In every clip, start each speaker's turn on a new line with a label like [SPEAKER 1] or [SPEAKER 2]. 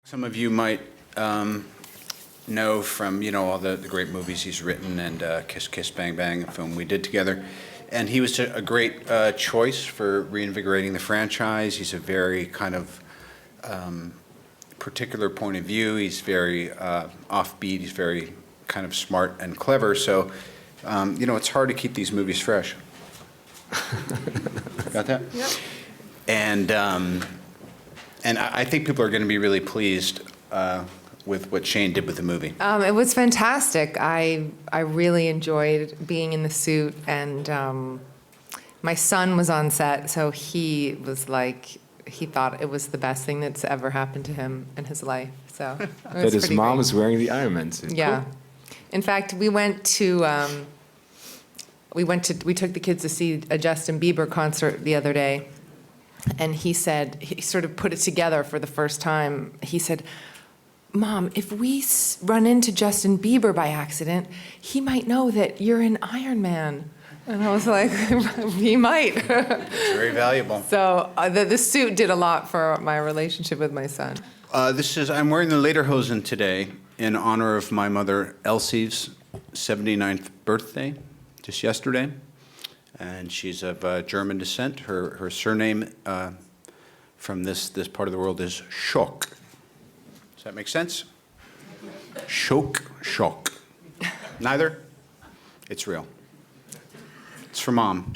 [SPEAKER 1] Some of you might know from, all the great movies he's written and Kiss Kiss Bang Bang, a film we did together. And he was a great choice for reinvigorating the franchise. He's a very kind of particular point of view. He's very offbeat. He's very kind of smart and clever. So, it's hard to keep these movies fresh. Got that?
[SPEAKER 2] Yep.
[SPEAKER 1] And I think people are going to be really pleased with what Shane did with the movie.
[SPEAKER 2] It was fantastic. I really enjoyed being in the suit, and my son was on set, so he was like, he thought it was the best thing that's ever happened to him in his life. So it was
[SPEAKER 3] that his
[SPEAKER 2] pretty
[SPEAKER 3] mom
[SPEAKER 2] great.
[SPEAKER 3] was wearing the Iron Man suit.
[SPEAKER 2] Yeah.
[SPEAKER 3] Cool.
[SPEAKER 2] In fact, we took the kids to see a Justin Bieber concert the other day, and he said, he sort of put it together for the first time. He said, "Mom, if we run into Justin Bieber by accident, he might know that you're in Iron Man." And I was like, he might.
[SPEAKER 1] It's very valuable.
[SPEAKER 2] So the suit did a lot for my relationship with my son.
[SPEAKER 1] I'm wearing the lederhosen today in honor of my mother Elsie's 79th birthday, just yesterday. And she's of German descent. Her surname from this part of the world is Schock. Does that make sense? Schock. Neither? It's real. It's for Mom.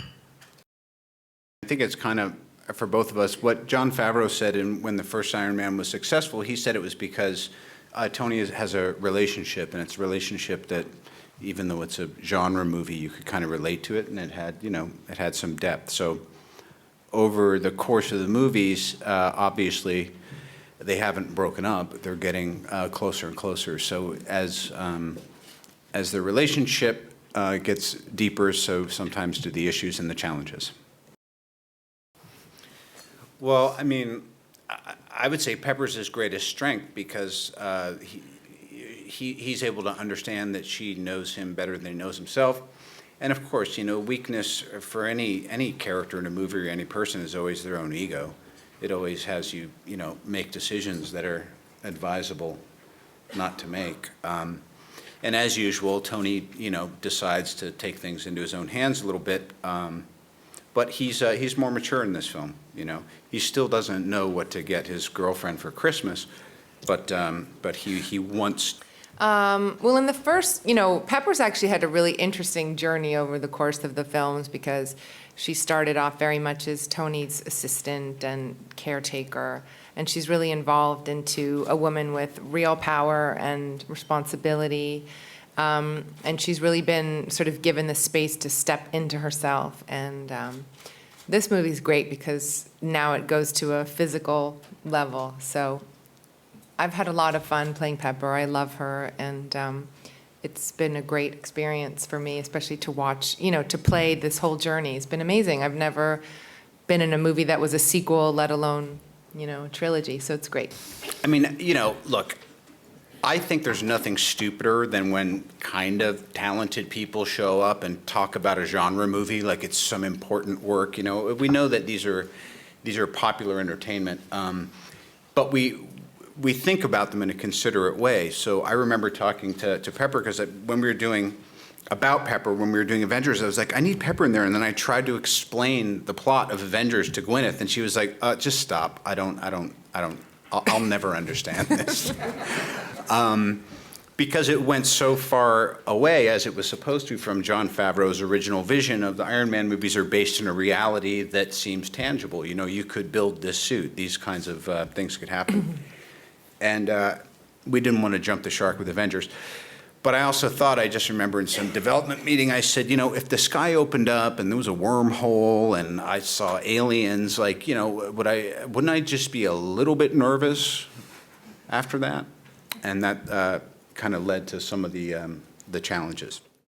[SPEAKER 1] I think it's kind of, for both of us, what Jon Favreau said when the first Iron Man was successful. He said it was because Tony has a relationship, and it's a relationship that, even though it's a genre movie, you could kind of relate to it, and it had some depth. So over the course of the movies, obviously, they haven't broken up. They're getting closer and closer. So as the relationship gets deeper, so sometimes do the issues and the challenges. Well, I mean, I would say Pepper's his greatest strength because he's able to understand that she knows him better than he knows himself. And of course, weakness for any character in a movie or any person is always their own ego. It always has you, make decisions that are advisable not to make. And as usual, Tony, decides to take things into his own hands a little bit. But he's more mature in this film. He still doesn't know what to get his girlfriend for Christmas, but he wants.
[SPEAKER 2] Well, in the first, Pepper's actually had a really interesting journey over the course of the films because she started off very much as Tony's assistant and caretaker, and she's really involved into a woman with real power and responsibility, and she's really been sort of given the space to step into herself. And this movie's great because now it goes to a physical level. So I've had a lot of fun playing Pepper. I love her, and it's been a great experience for me, especially to watch, to play this whole journey. It's been amazing. I've never been in a movie that was a sequel, let alone, a trilogy, so it's great.
[SPEAKER 1] I mean, look, I think there's nothing stupider than when kind of talented people show up and talk about a genre movie like it's some important work. We know that these are popular entertainment, but we think about them in a considerate way. So I remember talking to Pepper because when we were doing Avengers, I was like, I need Pepper in there. And then I tried to explain the plot of Avengers to Gwyneth, and she was like, just stop. I'll never understand this. Because it went so far away, as it was supposed to, from Jon Favreau's original vision of the Iron Man movies are based in a reality that seems tangible. You could build this suit. These kinds of things could happen. And we didn't want to jump the shark with Avengers. But I also thought, I just remember in some development meeting, I said, if the sky opened up and there was a wormhole and I saw aliens, wouldn't I just be a little bit nervous after that? And that kind of led to some of the challenges.